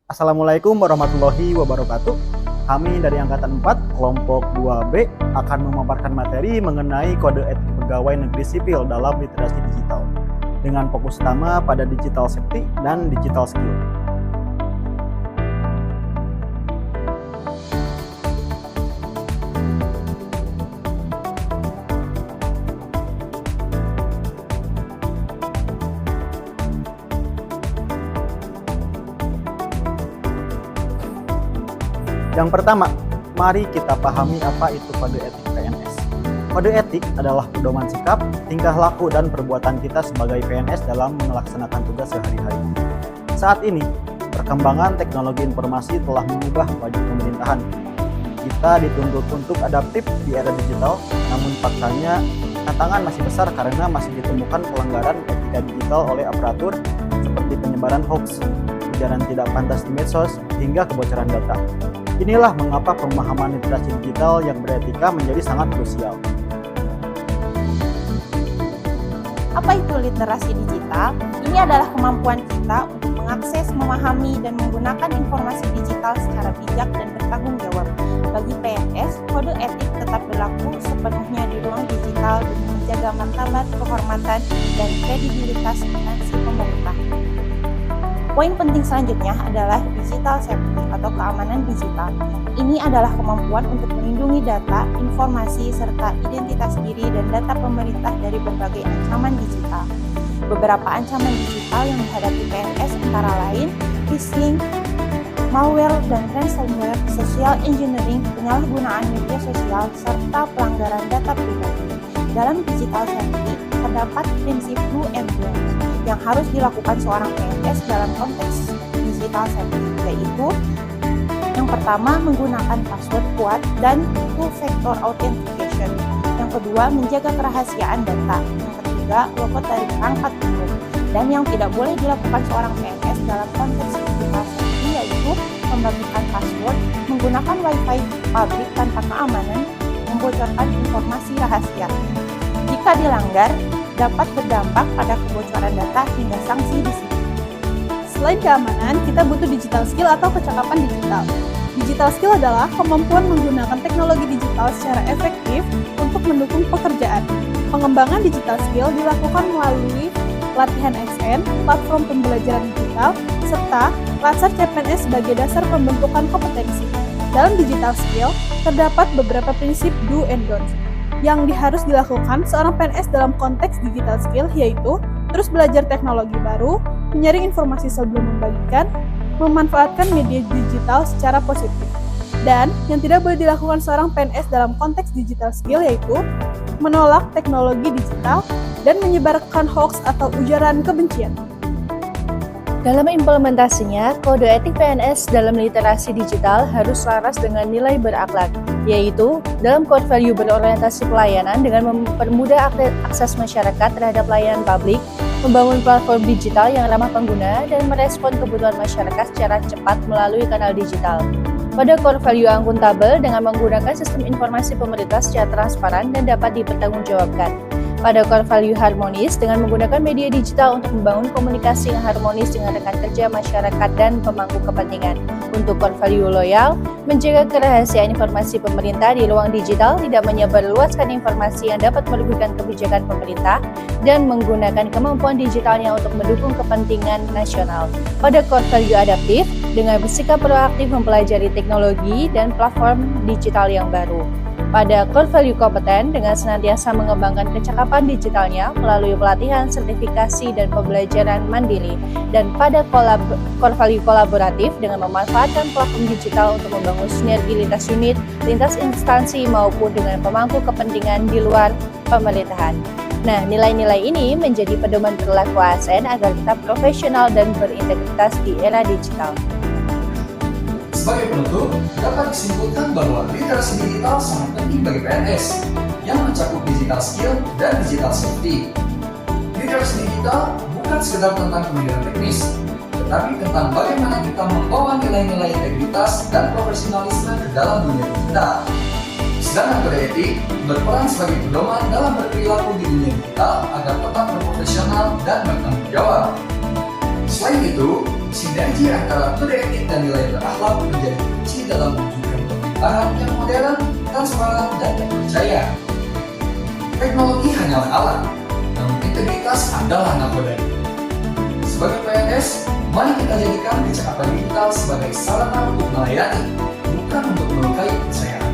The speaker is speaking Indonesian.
Assalamualaikum warahmatullahi wabarakatuh. Kami dari Angkatan 4, kelompok 2B akan memaparkan materi mengenai kode etik pegawai negeri sipil dalam literasi digital dengan fokus utama pada digital safety dan digital skill. Yang pertama, mari kita pahami apa itu kode etik PNS. Kode etik adalah pedoman sikap, tingkah laku, dan perbuatan kita sebagai PNS dalam melaksanakan tugas sehari-hari. Saat ini, perkembangan teknologi informasi telah mengubah wajib pemerintahan. Kita dituntut untuk adaptif di era digital, namun faktanya tantangan masih besar karena masih ditemukan pelanggaran etika digital oleh aparatur seperti penyebaran hoax, ujaran tidak pantas di medsos, hingga kebocoran data. Inilah mengapa pemahaman literasi digital yang beretika menjadi sangat krusial. Apa itu literasi digital? Ini adalah kemampuan kita untuk mengakses, memahami, dan menggunakan informasi digital secara bijak dan bertanggung jawab. Bagi PNS, kode etik tetap berlaku sepenuhnya di ruang digital demi menjaga martabat, kehormatan, dan kredibilitas instansi pemerintah. Poin penting selanjutnya adalah digital safety atau keamanan digital. Ini adalah kemampuan untuk melindungi data, informasi, serta identitas diri dan data pemerintah dari berbagai ancaman digital. Beberapa ancaman digital yang dihadapi PNS antara lain phishing, malware dan ransomware, social engineering, penyalahgunaan media sosial, serta pelanggaran data pribadi. Dalam digital safety, terdapat prinsip do and don't yang harus dilakukan seorang PNS dalam konteks digital safety, yaitu yang pertama, menggunakan password kuat dan two-factor authentication. Yang kedua, menjaga kerahasiaan data. Yang ketiga, luput dari perangkat umum. Dan yang tidak boleh dilakukan seorang PNS dalam konteks digital safety yaitu membagikan password, menggunakan wifi pabrik tanpa keamanan, membocorkan informasi rahasia. Jika dilanggar, dapat berdampak pada kebocoran data hingga sanksi disiplin. Selain keamanan, kita butuh digital skill atau kecakapan digital. Digital skill adalah kemampuan menggunakan teknologi digital secara efektif untuk mendukung pekerjaan. Pengembangan digital skill dilakukan melalui latihan XN, platform pembelajaran digital, serta Latsar CPNS sebagai dasar pembentukan kompetensi. Dalam digital skill, terdapat beberapa prinsip do and don'ts yang harus dilakukan seorang PNS dalam konteks digital skill, yaitu terus belajar teknologi baru, menyaring informasi sebelum membagikan, memanfaatkan media digital secara positif. Dan yang tidak boleh dilakukan seorang PNS dalam konteks digital skill yaitu menolak teknologi digital dan menyebarkan hoax atau ujaran kebencian. Dalam implementasinya, kode etik PNS dalam literasi digital harus selaras dengan nilai berakhlak, yaitu dalam core value berorientasi pelayanan dengan mempermudah akses masyarakat terhadap layanan publik, membangun platform digital yang ramah pengguna, dan merespon kebutuhan masyarakat secara cepat melalui kanal digital. Pada core value akuntabel dengan menggunakan sistem informasi pemerintah secara transparan dan dapat dipertanggungjawabkan. Pada core value harmonis dengan menggunakan media digital untuk membangun komunikasi yang harmonis dengan rekan kerja, masyarakat, dan pemangku kepentingan. Untuk core value loyal, menjaga kerahasiaan informasi pemerintah di ruang digital, tidak menyebarluaskan informasi yang dapat merugikan kebijakan pemerintah, dan menggunakan kemampuan digitalnya untuk mendukung kepentingan nasional. Pada core value adaptif, dengan bersikap proaktif mempelajari teknologi dan platform digital yang baru. Pada core value kompeten dengan senantiasa mengembangkan kecakapan digitalnya melalui pelatihan, sertifikasi, dan pembelajaran mandiri. Dan pada core value kolaboratif dengan memanfaatkan platform digital untuk membangun sinergi lintas unit, lintas instansi maupun dengan pemangku kepentingan di luar pemerintahan. Nah, nilai-nilai ini menjadi pedoman perilaku ASN agar tetap profesional dan berintegritas di era digital. Sebagai penutup, dapat disimpulkan bahwa literasi digital sangat penting bagi PNS yang mencakup digital skill dan digital safety. Literasi digital bukan sekedar tentang kemampuan teknis, tetapi tentang bagaimana kita membawa nilai-nilai integritas dan profesionalisme ke dalam dunia digital. Sedangkan kode etik berperan sebagai pedoman dalam berperilaku di dunia digital agar tetap berprofesional dan bertanggung jawab. Selain itu, sinergi antara kode etik dan nilai berakhlak menjadi kunci dalam mewujudkan pemerintahan yang modern, transparan, dan terpercaya. Teknologi hanyalah alat, namun integritas adalah nakoda. Sebagai PNS, mari kita jadikan kecakapan digital sebagai sarana untuk melayani, bukan untuk melukai kepercayaan.